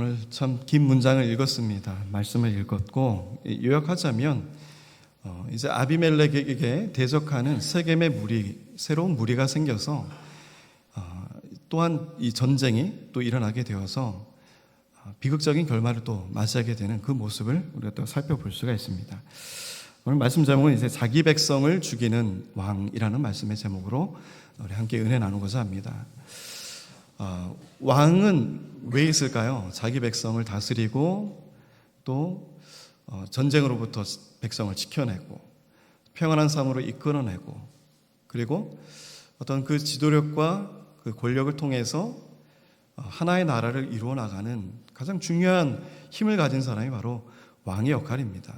오늘 참 긴 문장을 읽었습니다. 말씀을 읽었고 요약하자면 이제 아비멜렉에게 대적하는 세겜의 새로운 무리가 생겨서 또한 이 전쟁이 또 일어나게 되어서 비극적인 결말을 또 맞이하게 되는 그 모습을 우리가 또 살펴볼 수가 있습니다. 오늘 말씀 제목은 이제 자기 백성을 죽이는 왕이라는 말씀의 제목으로 우리 함께 은혜 나누고자 합니다. 왕은 왜 있을까요? 자기 백성을 다스리고 또 전쟁으로부터 백성을 지켜내고 평안한 삶으로 이끌어내고 그리고 어떤 그 지도력과 그 권력을 통해서 하나의 나라를 이루어 나가는 가장 중요한 힘을 가진 사람이 바로 왕의 역할입니다.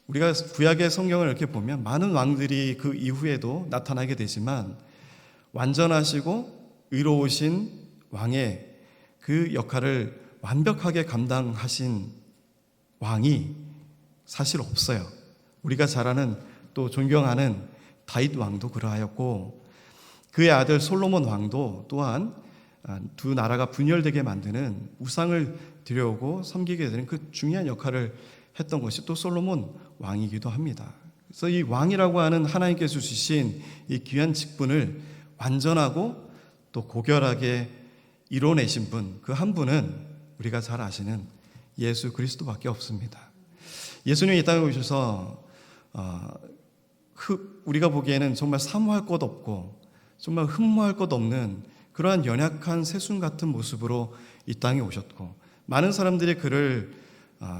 우리가 구약의 성경을 이렇게 보면 많은 왕들이 그 이후에도 나타나게 되지만 완전하시고 의로우신 왕의 그 역할을 완벽하게 감당하신 왕이 사실 없어요. 우리가 잘 아는 또 존경하는 다윗 왕도 그러하였고 그의 아들 솔로몬 왕도 또한 두 나라가 분열되게 만드는 우상을 들여오고 섬기게 되는 그 중요한 역할을 했던 것이 또 솔로몬 왕이기도 합니다. 그래서 이 왕이라고 하는 하나님께서 주신 이 귀한 직분을 완전하고 또 고결하게 이뤄내신 분, 그 한 분은 우리가 잘 아시는 예수 그리스도밖에 없습니다. 예수님이 이 땅에 오셔서 우리가 보기에는 정말 사모할 것 없고 정말 흠모할 것 없는 그러한 연약한 새순 같은 모습으로 이 땅에 오셨고 많은 사람들이 그를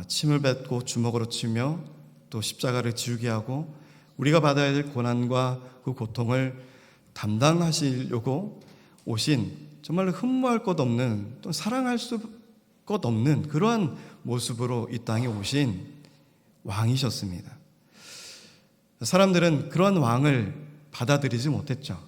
침을 뱉고 주먹으로 치며 또 십자가를 지우게 하고 우리가 받아야 될 고난과 그 고통을 담당하시려고 오신 정말로 흠모할 것 없는 또 사랑할 것 없는 그러한 모습으로 이 땅에 오신 왕이셨습니다. 사람들은 그러한 왕을 받아들이지 못했죠.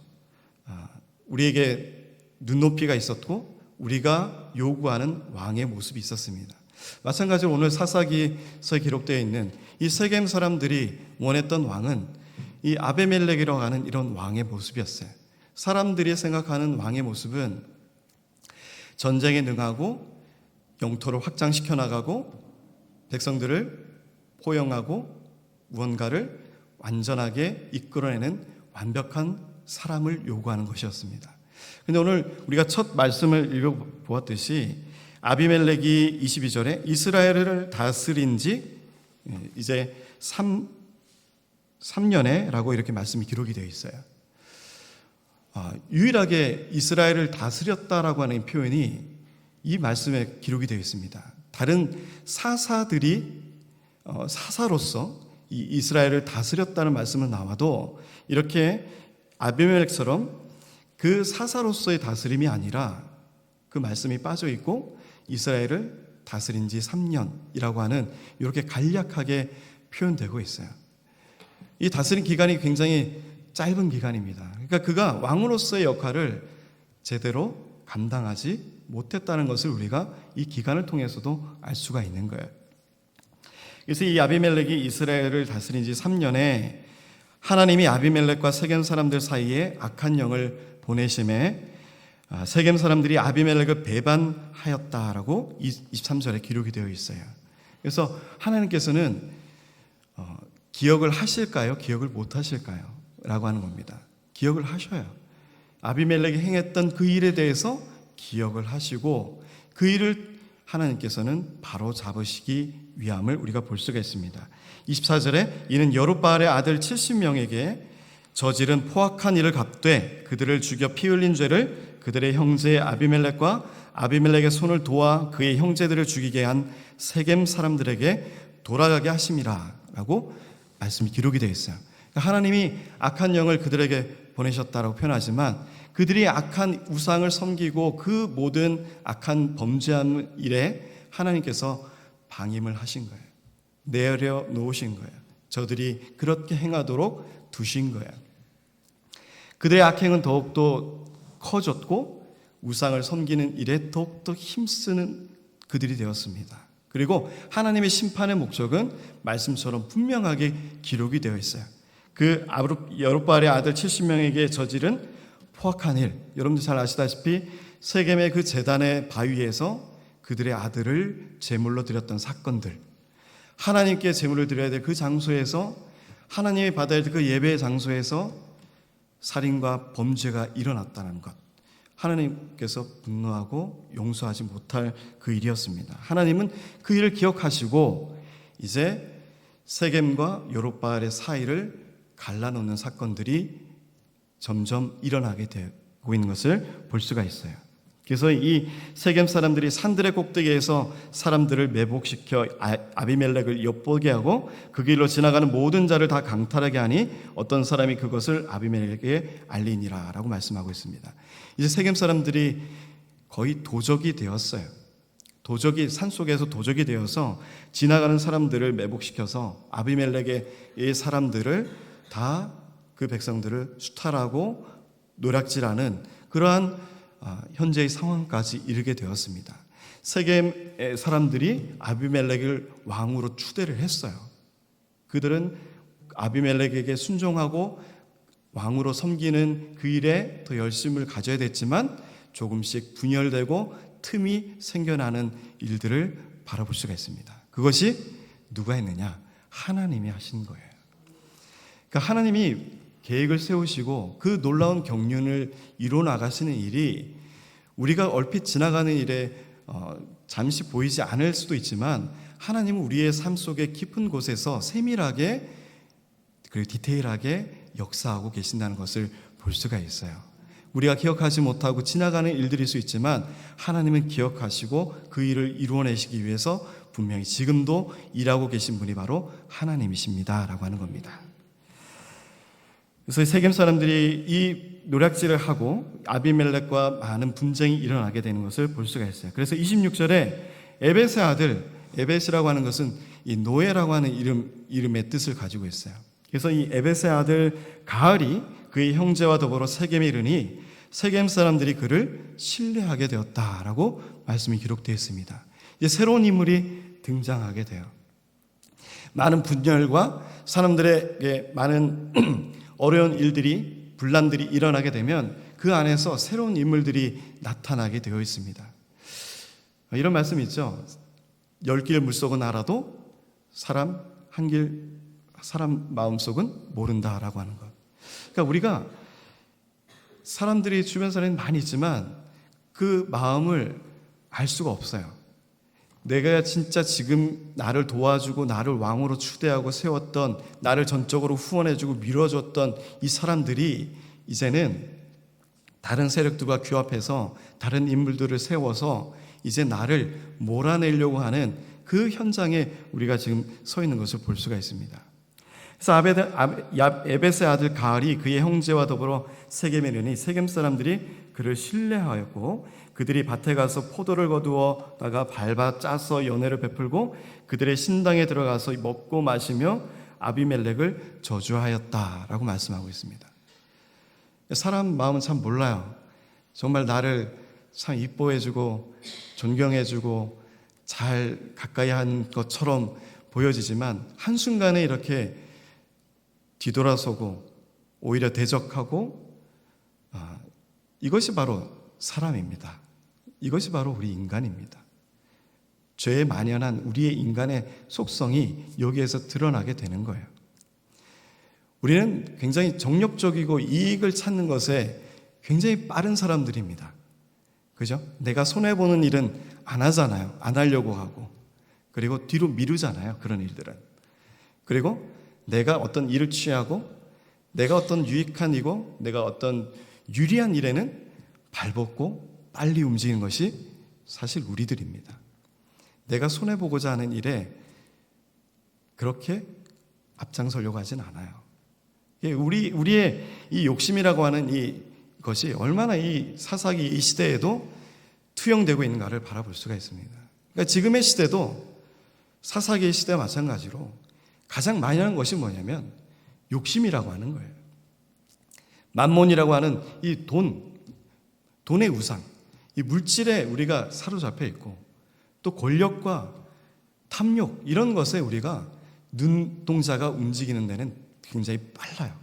우리에게 눈높이가 있었고 우리가 요구하는 왕의 모습이 있었습니다. 마찬가지로 오늘 사사기서에 기록되어 있는 이 세겜 사람들이 원했던 왕은 이 아비멜렉이라고 하는 이런 왕의 모습이었어요. 사람들이 생각하는 왕의 모습은 전쟁에 능하고 영토를 확장시켜 나가고 백성들을 포용하고 무언가를 완전하게 이끌어내는 완벽한 사람을 요구하는 것이었습니다. 그런데 오늘 우리가 첫 말씀을 읽어보았듯이 아비멜렉이 22절에 이스라엘을 다스린 지 이제 3년에 라고 이렇게 말씀이 기록이 되어 있어요. 유일하게 이스라엘을 다스렸다라고 하는 표현이 이 말씀에 기록이 되어 있습니다. 다른 사사들이 사사로서 이 이스라엘을 다스렸다는 말씀은 나와도 이렇게 아비멜렉처럼 그 사사로서의 다스림이 아니라 그 말씀이 빠져 있고 이스라엘을 다스린 지 3년이라고 하는 이렇게 간략하게 표현되고 있어요. 이 다스린 기간이 굉장히 짧은 기간입니다. 그러니까 그가 왕으로서의 역할을 제대로 감당하지 못했다는 것을 우리가 이 기간을 통해서도 알 수가 있는 거예요. 그래서 이 아비멜렉이 이스라엘을 다스린 지 3년에 하나님이 아비멜렉과 세겜 사람들 사이에 악한 영을 보내심에 세겜 사람들이 아비멜렉을 배반하였다라고 23절에 기록이 되어 있어요. 그래서 하나님께서는 기억을 하실까요? 기억을 못 하실까요? 라고 하는 겁니다. 기억을 하셔요. 아비멜렉이 행했던 그 일에 대해서 기억을 하시고 그 일을 하나님께서는 바로 잡으시기 위함을 우리가 볼 수가 있습니다. 24절에 이는 여룻바알의 아들 70명에게 저지른 포악한 일을 갚되 그들을 죽여 피 흘린 죄를 그들의 형제 아비멜렉과 아비멜렉의 손을 도와 그의 형제들을 죽이게 한 세겜 사람들에게 돌아가게 하심이라 라고 말씀이 기록이 되어 있어요. 하나님이 악한 영을 그들에게 보내셨다라고 표현하지만 그들이 악한 우상을 섬기고 그 모든 악한 범죄한 일에 하나님께서 방임을 하신 거예요. 내려 놓으신 거예요. 저들이 그렇게 행하도록 두신 거예요. 그들의 악행은 더욱더 커졌고 우상을 섬기는 일에 더욱더 힘쓰는 그들이 되었습니다. 그리고 하나님의 심판의 목적은 말씀처럼 분명하게 기록이 되어 있어요. 그 여룻바알의 아들 70명에게 저지른 포악한 일, 여러분들 잘 아시다시피 세겜의 그 제단의 바위에서 그들의 아들을 제물로 드렸던 사건들, 하나님께 제물을 드려야 될 그 장소에서, 하나님이 받아야 될 그 예배의 장소에서 살인과 범죄가 일어났다는 것, 하나님께서 분노하고 용서하지 못할 그 일이었습니다. 하나님은 그 일을 기억하시고 이제 세겜과 요롯바알의 사이를 갈라놓는 사건들이 점점 일어나게 되고 있는 것을 볼 수가 있어요. 그래서 이 세겜 사람들이 산들의 꼭대기에서 사람들을 매복시켜 아비멜렉을 엿보게 하고 그 길로 지나가는 모든 자를 다 강탈하게 하니 어떤 사람이 그것을 아비멜렉에게 알리니라 라고 말씀하고 있습니다. 이제 세겜 사람들이 거의 도적이 되었어요. 도적이, 산속에서 도적이 되어서 지나가는 사람들을 매복시켜서 아비멜렉의 사람들을 다, 그 백성들을 수탈하고 노략질하는 그러한 현재의 상황까지 이르게 되었습니다. 세겜의 사람들이 아비멜렉을 왕으로 추대를 했어요. 그들은 아비멜렉에게 순종하고 왕으로 섬기는 그 일에 더 열심을 가져야 됐지만 조금씩 분열되고 틈이 생겨나는 일들을 바라볼 수가 있습니다. 그것이 누가 했느냐? 하나님이 하신 거예요. 그러니까 하나님이 계획을 세우시고 그 놀라운 경륜을 이루어 나가시는 일이 우리가 얼핏 지나가는 일에 잠시 보이지 않을 수도 있지만 하나님은 우리의 삶 속의 깊은 곳에서 세밀하게 그리고 디테일하게 역사하고 계신다는 것을 볼 수가 있어요. 우리가 기억하지 못하고 지나가는 일들일 수 있지만 하나님은 기억하시고 그 일을 이루어내시기 위해서 분명히 지금도 일하고 계신 분이 바로 하나님이십니다 라고 하는 겁니다. 그래서 세겜 사람들이 이 노략질을 하고 아비멜렉과 많은 분쟁이 일어나게 되는 것을 볼 수가 있어요. 그래서 26절에 에벳의 아들, 에벳이라고 하는 것은 이 노예라고 하는 이름의 뜻을 가지고 있어요. 그래서 이 에벳의 아들 가알이 그의 형제와 더불어 세겜에 이르니 세겜 사람들이 그를 신뢰하게 되었다라고 말씀이 기록되어 있습니다. 이제 새로운 인물이 등장하게 돼요. 많은 분열과 사람들에게 많은 어려운 일들이, 분란들이 일어나게 되면 그 안에서 새로운 인물들이 나타나게 되어 있습니다. 이런 말씀이 있죠. 10길 물속은 알아도 사람 마음속은 모른다라고 하는 것. 그러니까 우리가 사람들이 주변 사람이 많이 있지만 그 마음을 알 수가 없어요. 내가 진짜 지금 나를 도와주고 나를 왕으로 추대하고 세웠던, 나를 전적으로 후원해주고 밀어줬던 이 사람들이 이제는 다른 세력들과 규합해서 다른 인물들을 세워서 이제 나를 몰아내려고 하는 그 현장에 우리가 지금 서 있는 것을 볼 수가 있습니다. 그래서 에벳의 아들 가알이 그의 형제와 더불어 세겜에 이르니 세겜 사람들이 그를 신뢰하였고 그들이 밭에 가서 포도를 거두어다가 밟아 짜서 연회를 베풀고 그들의 신당에 들어가서 먹고 마시며 아비멜렉을 저주하였다라고 말씀하고 있습니다. 사람 마음은 참 몰라요. 정말 나를 참 이뻐해주고 존경해주고 잘 가까이 한 것처럼 보여지지만 한순간에 이렇게 뒤돌아서고 오히려 대적하고 이것이 바로 사람입니다. 이것이 바로 우리 인간입니다. 죄에 만연한 우리의 인간의 속성이 여기에서 드러나게 되는 거예요. 우리는 굉장히 정력적이고 이익을 찾는 것에 굉장히 빠른 사람들입니다. 그죠? 내가 손해보는 일은 안 하잖아요. 안 하려고 하고. 그리고 뒤로 미루잖아요. 그런 일들은. 그리고 내가 어떤 일을 취하고 내가 어떤 유익한 이고 내가 어떤 유리한 일에는 발벗고 빨리 움직이는 것이 사실 우리들입니다. 내가 손해보고자 하는 일에 그렇게 앞장서려고 하진 않아요. 우리의 이 욕심이라고 하는 이것이 얼마나 이 사사기 이 시대에도 투영되고 있는가를 바라볼 수가 있습니다. 그러니까 지금의 시대도 사사기의 시대와 마찬가지로 가장 많이 하는 것이 뭐냐면 욕심이라고 하는 거예요. 만몬이라고 하는 이 돈의 우상, 이 물질에 우리가 사로잡혀 있고 또 권력과 탐욕 이런 것에 우리가 눈동자가 움직이는 데는 굉장히 빨라요.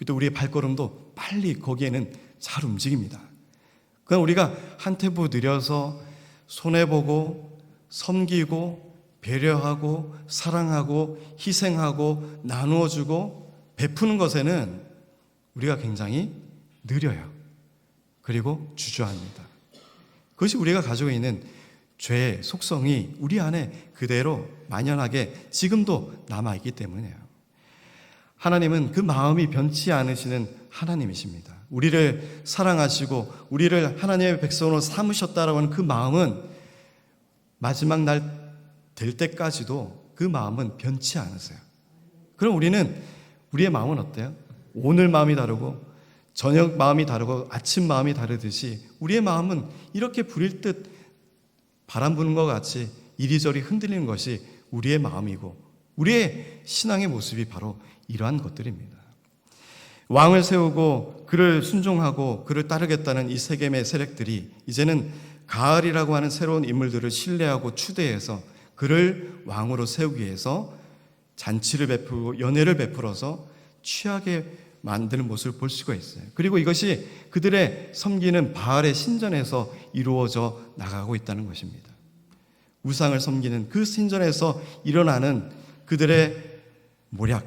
또 우리의 발걸음도 빨리 거기에는 잘 움직입니다. 그럼 우리가 한 템포 느려서 손해보고 섬기고 배려하고 사랑하고 희생하고 나누어주고 베푸는 것에는 우리가 굉장히 느려요. 그리고 주저합니다. 그것이 우리가 가지고 있는 죄의 속성이 우리 안에 그대로 만연하게 지금도 남아있기 때문이에요. 하나님은 그 마음이 변치 않으시는 하나님이십니다. 우리를 사랑하시고 우리를 하나님의 백성으로 삼으셨다라고 하는 그 마음은 마지막 날 될 때까지도 그 마음은 변치 않으세요. 그럼 우리의 마음은 어때요? 오늘 마음이 다르고 저녁 마음이 다르고 아침 마음이 다르듯이 우리의 마음은 이렇게 부릴 듯 바람 부는 것 같이 이리저리 흔들리는 것이 우리의 마음이고 우리의 신앙의 모습이 바로 이러한 것들입니다. 왕을 세우고 그를 순종하고 그를 따르겠다는 이 세겜의 세력들이 이제는 가을이라고 하는 새로운 인물들을 신뢰하고 추대해서 그를 왕으로 세우기 위해서 잔치를 베풀고 연회를 베풀어서 취하게 만드는 모습을 볼 수가 있어요. 그리고 이것이 그들의 섬기는 바알의 신전에서 이루어져 나가고 있다는 것입니다. 우상을 섬기는 그 신전에서 일어나는 그들의 모략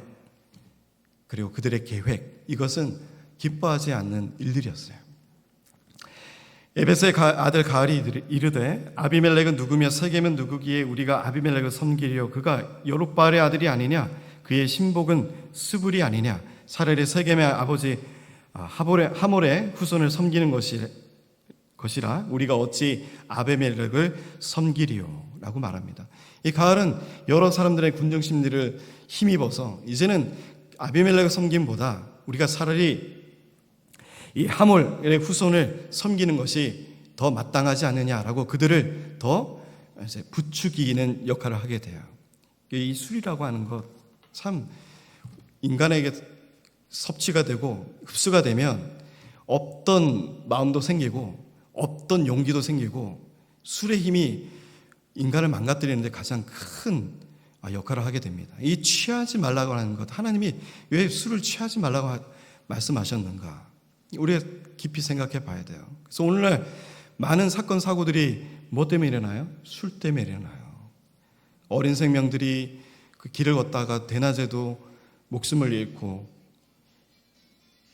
그리고 그들의 계획, 이것은 기뻐하지 않는 일들이었어요. 에베스의 아들 가알이 이르되 아비멜렉은 누구며 세겜은 누구기에 우리가 아비멜렉을 섬기리요 그가 여룹바알의 아들이 아니냐 그의 신복은 스불이 아니냐 차라리 세겜의 아버지 하몰의 후손을 섬기는 것이라 우리가 어찌 아비멜렉을 섬기리요 라고 말합니다. 이 가알은 여러 사람들의 군중 심리를 힘입어서 이제는 아비멜렉을 섬김보다 우리가 차라리 이 하몰의 후손을 섬기는 것이 더 마땅하지 않느냐라고 그들을 더 이제 부추기는 역할을 하게 돼요. 이 술이라고 하는 것 참 인간에게 섭취가 되고 흡수가 되면 없던 마음도 생기고 없던 용기도 생기고 술의 힘이 인간을 망가뜨리는데 가장 큰 역할을 하게 됩니다. 이 취하지 말라고 하는 것, 하나님이 왜 술을 취하지 말라고 말씀하셨는가? 우리가 깊이 생각해 봐야 돼요. 그래서 오늘날 많은 사건 사고들이 뭐 때문에 일어나요? 술 때문에 일어나요. 어린 생명들이 그 길을 걷다가 대낮에도 목숨을 잃고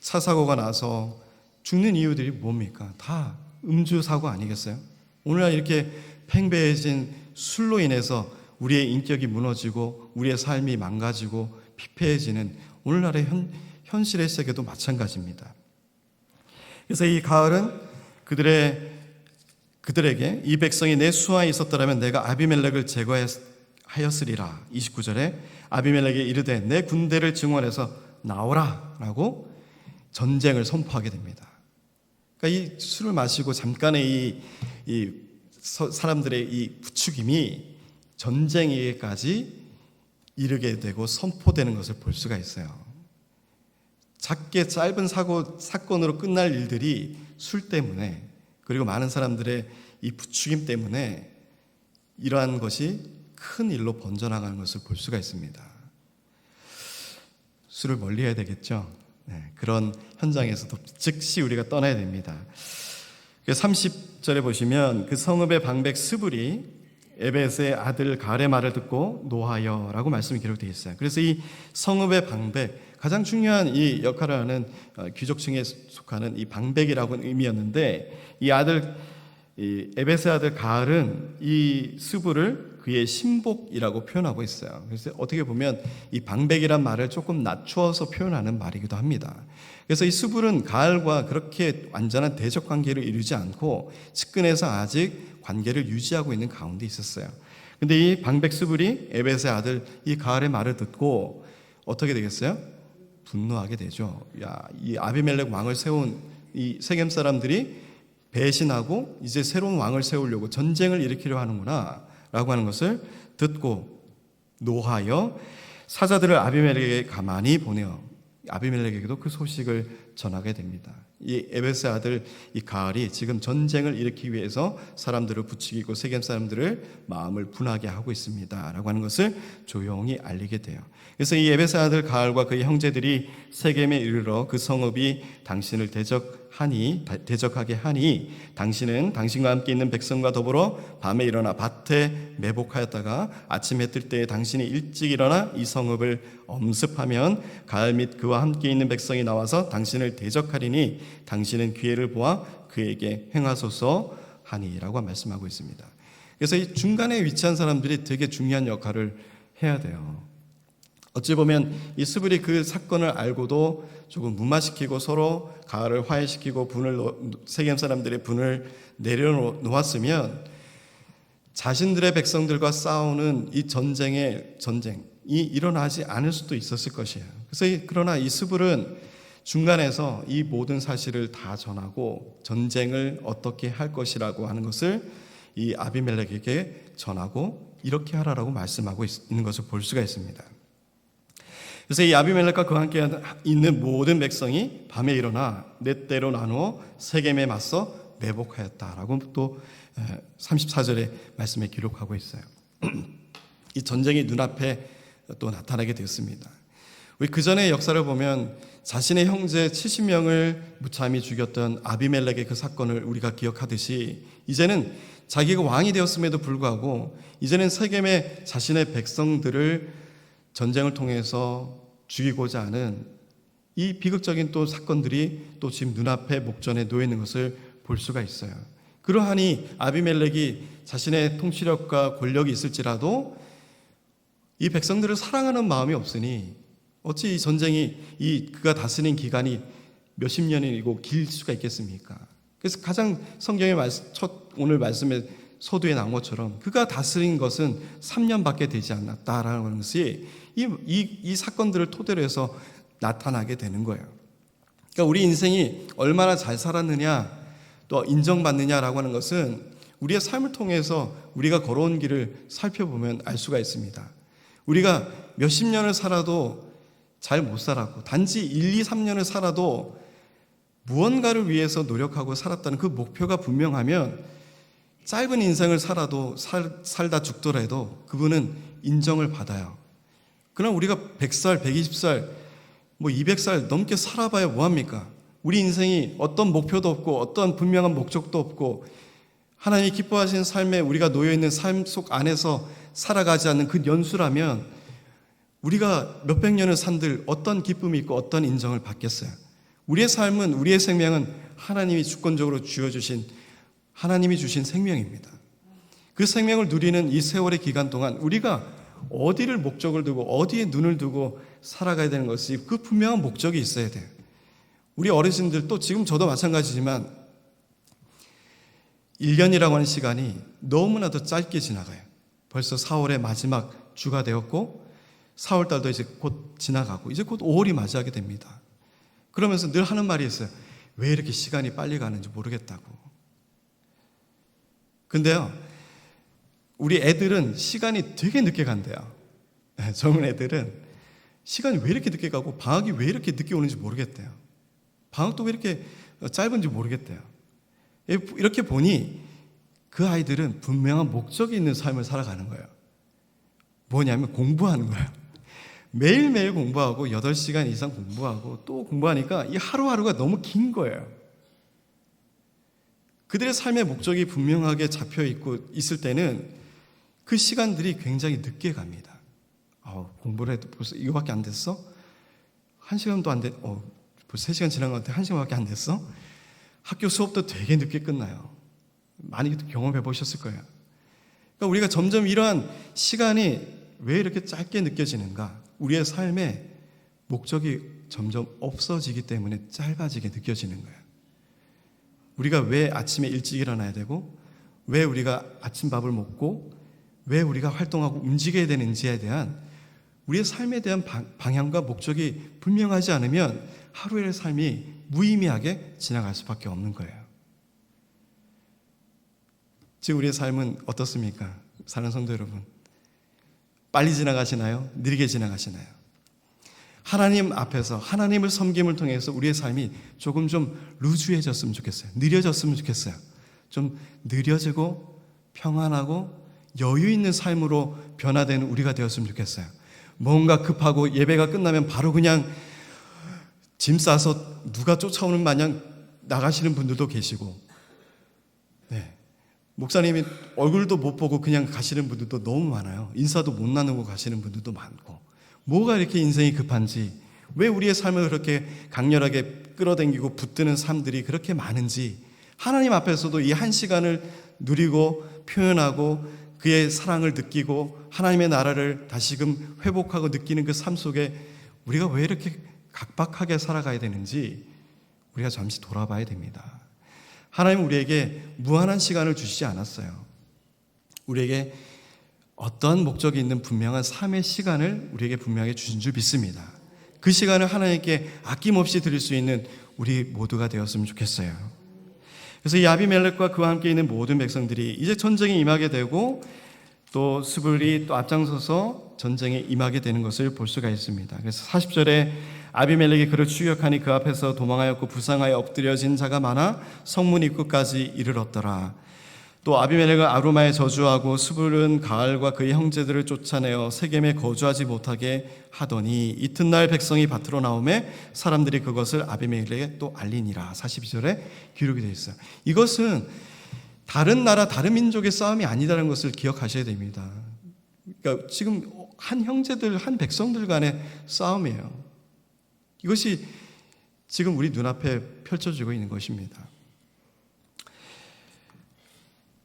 차 사고가 나서 죽는 이유들이 뭡니까? 다 음주 사고 아니겠어요? 오늘날 이렇게 팽배해진 술로 인해서 우리의 인격이 무너지고 우리의 삶이 망가지고 피폐해지는 오늘날의 현실의 세계도 마찬가지입니다. 그래서 이 가을은 그들에게 이 백성이 내 수하에 있었더라면 내가 아비멜렉을 제거하였으리라. 29절에 아비멜렉이 이르되 내 군대를 증원해서 나오라 라고 전쟁을 선포하게 됩니다. 그러니까 이 술을 마시고 잠깐의 이 사람들의 이 부추김이 전쟁에까지 이르게 되고 선포되는 것을 볼 수가 있어요. 작게 짧은 사건으로 끝날 일들이 술 때문에 그리고 많은 사람들의 이 부추김 때문에 이러한 것이 큰 일로 번져나가는 것을 볼 수가 있습니다. 술을 멀리해야 되겠죠. 네, 그런 현장에서도 즉시 우리가 떠나야 됩니다. 30절에 보시면 그 성읍의 방백 스불이 에벳의 아들 가알의 말을 듣고 노하여라고 말씀이 기록되어 있어요. 그래서 이 성읍의 방백, 가장 중요한 이 역할을 하는 귀족층에 속하는 이 방백이라고는 의미였는데 이 에벳의 아들 가알은 이 스불을 그의 신복이라고 표현하고 있어요. 그래서 어떻게 보면 이 방백이란 말을 조금 낮추어서 표현하는 말이기도 합니다. 그래서 이 스불은 가알과 그렇게 완전한 대적 관계를 이루지 않고 측근에서 아직 관계를 유지하고 있는 가운데 있었어요. 근데 이 방백 스불이 에벳의 아들 이 가알의 말을 듣고 어떻게 되겠어요? 분노하게 되죠. 이 아비멜렉 왕을 세운 이 세겜 사람들이 배신하고 이제 새로운 왕을 세우려고 전쟁을 일으키려 하는구나 라고 하는 것을 듣고 노하여 사자들을 아비멜렉에게 가만히 보내어 아비멜렉에게도 그 소식을 전하게 됩니다. 이 에벳의 아들 이 가알이 지금 전쟁을 일으키기 위해서 사람들을 부추기고 세겜 사람들을 마음을 분하게 하고 있습니다 라고 하는 것을 조용히 알리게 돼요. 그래서 이 에벳의 아들 가알과 그의 형제들이 세겜에 이르러 그 성읍이 당신을 대적하게 하니 당신은 당신과 함께 있는 백성과 더불어 밤에 일어나 밭에 매복하였다가 아침 해 뜰 때에 당신이 일찍 일어나 이 성읍을 엄습하면 가을 및 그와 함께 있는 백성이 나와서 당신을 대적하리니 당신은 기회를 보아 그에게 행하소서 하니라고 말씀하고 있습니다. 그래서 이 중간에 위치한 사람들이 되게 중요한 역할을 해야 돼요. 어찌 보면 이 스불이 그 사건을 알고도 조금 무마시키고 서로 가을을 화해시키고 세겜 사람들의 분을 내려놓았으면 자신들의 백성들과 싸우는 이 전쟁이 일어나지 않을 수도 있었을 것이에요. 그러나 이 스불은 중간에서 이 모든 사실을 다 전하고 전쟁을 어떻게 할 것이라고 하는 것을 이 아비멜렉에게 전하고 이렇게 하라라고 말씀하고 있는 것을 볼 수가 있습니다. 그래서 이 아비멜렉과 그와 함께 있는 모든 백성이 밤에 일어나 네 때로 나누어 세겜에 맞서 매복하였다라고 또 34절의 말씀에 기록하고 있어요. 이 전쟁이 눈앞에 또 나타나게 되었습니다. 우리 그 전의 역사를 보면 자신의 형제 70명을 무참히 죽였던 아비멜렉의 그 사건을 우리가 기억하듯이 이제는 자기가 왕이 되었음에도 불구하고 이제는 세겜의 자신의 백성들을 전쟁을 통해서 죽이고자 하는 이 비극적인 또 사건들이 또 지금 눈앞에 목전에 놓여 있는 것을 볼 수가 있어요. 그러하니 아비멜렉이 자신의 통치력과 권력이 있을지라도 이 백성들을 사랑하는 마음이 없으니 어찌 이 전쟁이 그가 다스린 기간이 몇십 년이고 길 수가 있겠습니까? 그래서 가장 성경의 오늘 말씀의 서두에 나온 것처럼 그가 다스린 것은 3년밖에 되지 않았다라는 것이 이 사건들을 토대로 해서 나타나게 되는 거예요. 그러니까 우리 인생이 얼마나 잘 살았느냐 또 인정받느냐라고 하는 것은 우리의 삶을 통해서 우리가 걸어온 길을 살펴보면 알 수가 있습니다. 우리가 몇십 년을 살아도 잘 못 살았고 단지 1, 2, 3년을 살아도 무언가를 위해서 노력하고 살았다는 그 목표가 분명하면 짧은 인생을 살다 죽더라도 그분은 인정을 받아요. 그러나 우리가 100살, 120살, 200살 넘게 살아봐야 뭐합니까? 우리 인생이 어떤 목표도 없고 어떤 분명한 목적도 없고 하나님이 기뻐하시는 삶에 우리가 놓여있는 삶 속 안에서 살아가지 않는 그 연수라면 우리가 몇백 년을 산들 어떤 기쁨이 있고 어떤 인정을 받겠어요? 우리의 삶은, 우리의 생명은 하나님이 주권적으로 하나님이 주신 생명입니다. 그 생명을 누리는 이 세월의 기간 동안 우리가 어디를 목적을 두고 어디에 눈을 두고 살아가야 되는 것이 그 분명한 목적이 있어야 돼요. 우리 어르신들 또 지금 저도 마찬가지지만 1년이라고 하는 시간이 너무나도 짧게 지나가요. 벌써 4월의 마지막 주가 되었고 4월달도 이제 곧 지나가고 이제 곧 5월이 맞이하게 됩니다. 그러면서 늘 하는 말이 있어요. 왜 이렇게 시간이 빨리 가는지 모르겠다고. 근데요, 우리 애들은 시간이 되게 늦게 간대요. 젊은 애들은 시간이 왜 이렇게 늦게 가고 방학이 왜 이렇게 늦게 오는지 모르겠대요. 방학도 왜 이렇게 짧은지 모르겠대요. 이렇게 보니 그 아이들은 분명한 목적이 있는 삶을 살아가는 거예요. 뭐냐면 공부하는 거예요. 매일매일 공부하고 8시간 이상 공부하고 또 공부하니까 이 하루하루가 너무 긴 거예요. 그들의 삶의 목적이 분명하게 잡혀 있을 때는 그 시간들이 굉장히 늦게 갑니다. 공부를 해도 벌써 이거밖에 안 됐어? 1시간도 안 됐, 벌써 3시간 지난 것 같아. 1시간밖에 안 됐어? 학교 수업도 되게 늦게 끝나요. 많이 경험해 보셨을 거예요. 그러니까 우리가 점점 이러한 시간이 왜 이렇게 짧게 느껴지는가? 우리의 삶에 목적이 점점 없어지기 때문에 짧아지게 느껴지는 거예요. 우리가 왜 아침에 일찍 일어나야 되고 왜 우리가 아침밥을 먹고 왜 우리가 활동하고 움직여야 되는지에 대한 우리의 삶에 대한 방향과 목적이 분명하지 않으면 하루의 삶이 무의미하게 지나갈 수밖에 없는 거예요. 지금 우리의 삶은 어떻습니까? 사랑하는 성도 여러분, 빨리 지나가시나요? 느리게 지나가시나요? 하나님 앞에서 하나님을 섬김을 통해서 우리의 삶이 조금 좀 루즈해졌으면 좋겠어요. 느려졌으면 좋겠어요. 좀 느려지고 평안하고 여유 있는 삶으로 변화되는 우리가 되었으면 좋겠어요. 뭔가 급하고 예배가 끝나면 바로 그냥 짐 싸서 누가 쫓아오는 마냥 나가시는 분들도 계시고, 네. 목사님이 얼굴도 못 보고 그냥 가시는 분들도 너무 많아요. 인사도 못 나누고 가시는 분들도 많고. 뭐가 이렇게 인생이 급한지, 왜 우리의 삶을 그렇게 강렬하게 끌어당기고 붙드는 삶들이 그렇게 많은지, 하나님 앞에서도 이 한 시간을 누리고 표현하고 그의 사랑을 느끼고 하나님의 나라를 다시금 회복하고 느끼는 그 삶 속에 우리가 왜 이렇게 각박하게 살아가야 되는지 우리가 잠시 돌아봐야 됩니다. 하나님은 우리에게 무한한 시간을 주시지 않았어요. 우리에게 어떠한 목적이 있는 분명한 삶의 시간을 우리에게 분명히 주신 줄 믿습니다. 그 시간을 하나님께 아낌없이 드릴 수 있는 우리 모두가 되었으면 좋겠어요. 그래서 이 아비멜렉과 그와 함께 있는 모든 백성들이 이제 전쟁에 임하게 되고, 또 스불이 또 앞장서서 전쟁에 임하게 되는 것을 볼 수가 있습니다. 그래서 40절에 아비멜렉이 그를 추격하니 그 앞에서 도망하였고 부상하여 엎드려진 자가 많아 성문 입구까지 이르렀더라. 또 아비멜렉은 아루마에 저주하고 스불은 가알과 그의 형제들을 쫓아내어 세겜에 거주하지 못하게 하더니 이튿날 백성이 밭으로 나오매 사람들이 그것을 아비멜렉에게 또 알리니라. 42절에 기록이 되어 있어요. 이것은 다른 나라 다른 민족의 싸움이 아니다라는 것을 기억하셔야 됩니다. 그러니까 지금 한 형제들 한 백성들 간의 싸움이에요. 이것이 지금 우리 눈앞에 펼쳐지고 있는 것입니다.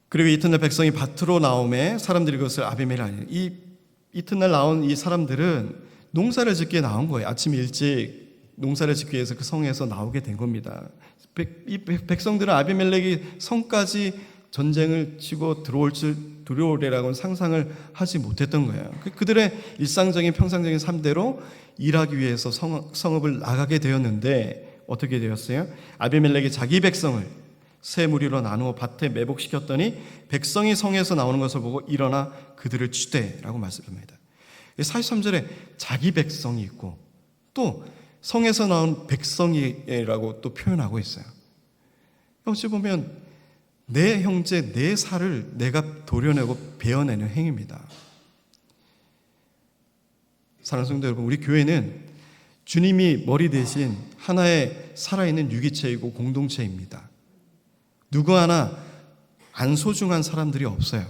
그리고 이튿날 백성이 밭으로 나오매 사람들이 그것을 아비멜렉 알리니, 이 이튿날 나온 이 사람들은 농사를 짓기에 나온 거예요. 아침 일찍 농사를 짓기 위해서 그 성에서 나오게 된 겁니다. 이 백성들은 아비멜렉이 성까지 전쟁을 치고 들어오리라고는 상상을 하지 못했던 거예요. 그들의 일상적인 평상적인 삶대로 일하기 위해서 성읍을 나가게 되었는데 어떻게 되었어요? 아비멜렉이 자기 백성을 세 무리로 나누어 밭에 매복시켰더니 백성이 성에서 나오는 것을 보고 일어나 그들을 치되라고 말씀합니다. 43절에 자기 백성이 있고 또 성에서 나온 백성이라고 또 표현하고 있어요. 어찌 보면 내 형제, 내 살을 내가 도려내고 베어내는 행위입니다. 사랑하는 성도 여러분, 우리 교회는 주님이 머리 대신 하나의 살아있는 유기체이고 공동체입니다. 누구 하나 안 소중한 사람들이 없어요.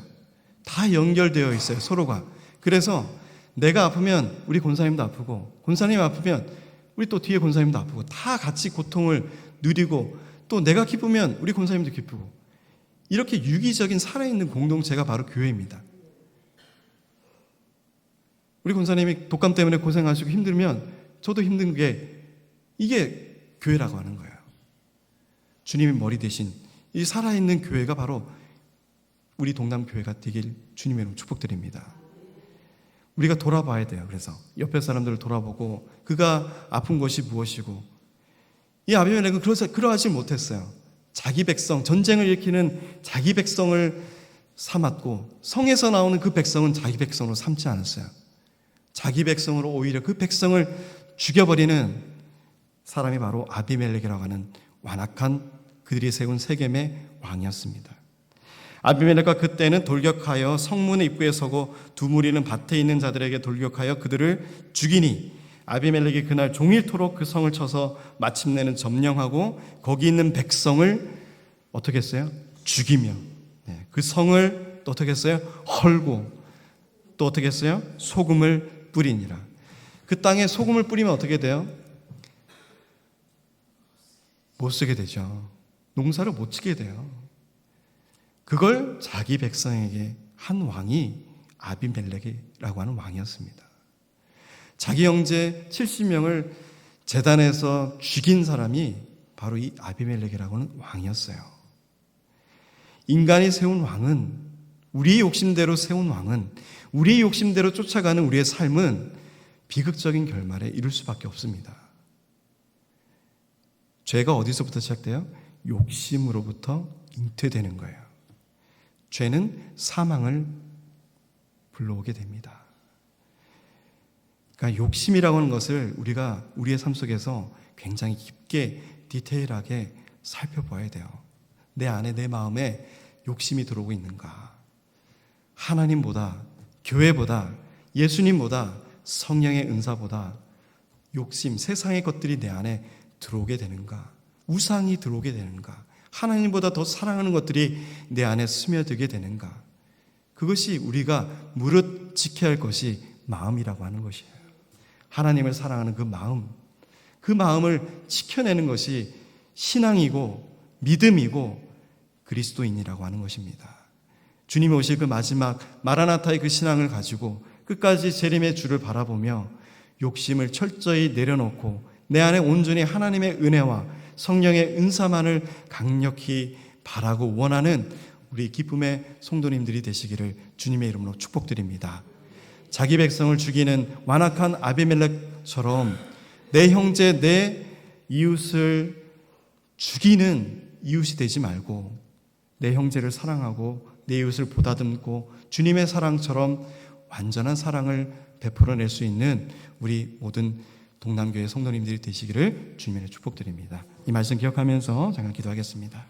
다 연결되어 있어요, 서로가. 그래서 내가 아프면 우리 권사님도 아프고, 권사님이 아프면 우리 또 뒤에 권사님도 아프고, 다 같이 고통을 누리고, 또 내가 기쁘면 우리 권사님도 기쁘고, 이렇게 유기적인 살아있는 공동체가 바로 교회입니다. 우리 권사님이 독감 때문에 고생하시고 힘들면 저도 힘든 게 이게 교회라고 하는 거예요. 주님이 머리 대신 이 살아있는 교회가 바로 우리 동남교회가 되길 주님의 이름으로 축복드립니다. 우리가 돌아봐야 돼요. 그래서 옆에 사람들을 돌아보고 그가 아픈 것이 무엇이고, 이 아비멜렉은 그러하지 못했어요. 자기 백성, 전쟁을 일으키는 자기 백성을 삼았고 성에서 나오는 그 백성은 자기 백성으로 삼지 않았어요. 자기 백성으로 오히려 그 백성을 죽여버리는 사람이 바로 아비멜렉이라고 하는 완악한 그들이 세운 세겜의 왕이었습니다. 아비멜렉과 그때는 돌격하여 성문의 입구에 서고 두 무리는 밭에 있는 자들에게 돌격하여 그들을 죽이니 아비멜렉이 그날 종일토록 그 성을 쳐서 마침내는 점령하고 거기 있는 백성을 어떻게 했어요? 죽이며, 그 성을 또 어떻게 했어요? 헐고, 또 어떻게 했어요? 소금을 뿌리니라. 그 땅에 소금을 뿌리면 어떻게 돼요? 못 쓰게 되죠. 농사를 못 지게 돼요. 그걸 자기 백성에게 한 왕이 아비멜렉이라고 하는 왕이었습니다. 자기 형제 70명을 제단에서 죽인 사람이 바로 이 아비멜렉이라고 하는 왕이었어요. 인간이 세운 왕은, 우리 욕심대로 세운 왕은, 우리 욕심대로 쫓아가는 우리의 삶은 비극적인 결말에 이를 수밖에 없습니다. 죄가 어디서부터 시작돼요? 욕심으로부터 잉태되는 거예요. 죄는 사망을 불러오게 됩니다. 그러니까 욕심이라고 하는 것을 우리가 우리의 삶 속에서 굉장히 깊게 디테일하게 살펴봐야 돼요. 내 안에, 내 마음에 욕심이 들어오고 있는가? 하나님보다, 교회보다, 예수님보다, 성령의 은사보다 욕심, 세상의 것들이 내 안에 들어오게 되는가? 우상이 들어오게 되는가? 하나님보다 더 사랑하는 것들이 내 안에 스며들게 되는가? 그것이 우리가 무릇 지켜야 할 것이 마음이라고 하는 것이에요. 하나님을 사랑하는 그 마음을 지켜내는 것이 신앙이고 믿음이고 그리스도인이라고 하는 것입니다. 주님이 오실 그 마지막 마라나타의 그 신앙을 가지고 끝까지 재림의 주를 바라보며 욕심을 철저히 내려놓고 내 안에 온전히 하나님의 은혜와 성령의 은사만을 강력히 바라고 원하는 우리 기쁨의 성도님들이 되시기를 주님의 이름으로 축복드립니다. 자기 백성을 죽이는 완악한 아비멜렉처럼 내 형제, 내 이웃을 죽이는 이웃이 되지 말고 내 형제를 사랑하고 내 이웃을 보다듬고 주님의 사랑처럼 완전한 사랑을 베풀어낼 수 있는 우리 모든 동남교회 성도님들이 되시기를 주님의 축복드립니다. 이 말씀 기억하면서 잠깐 기도하겠습니다.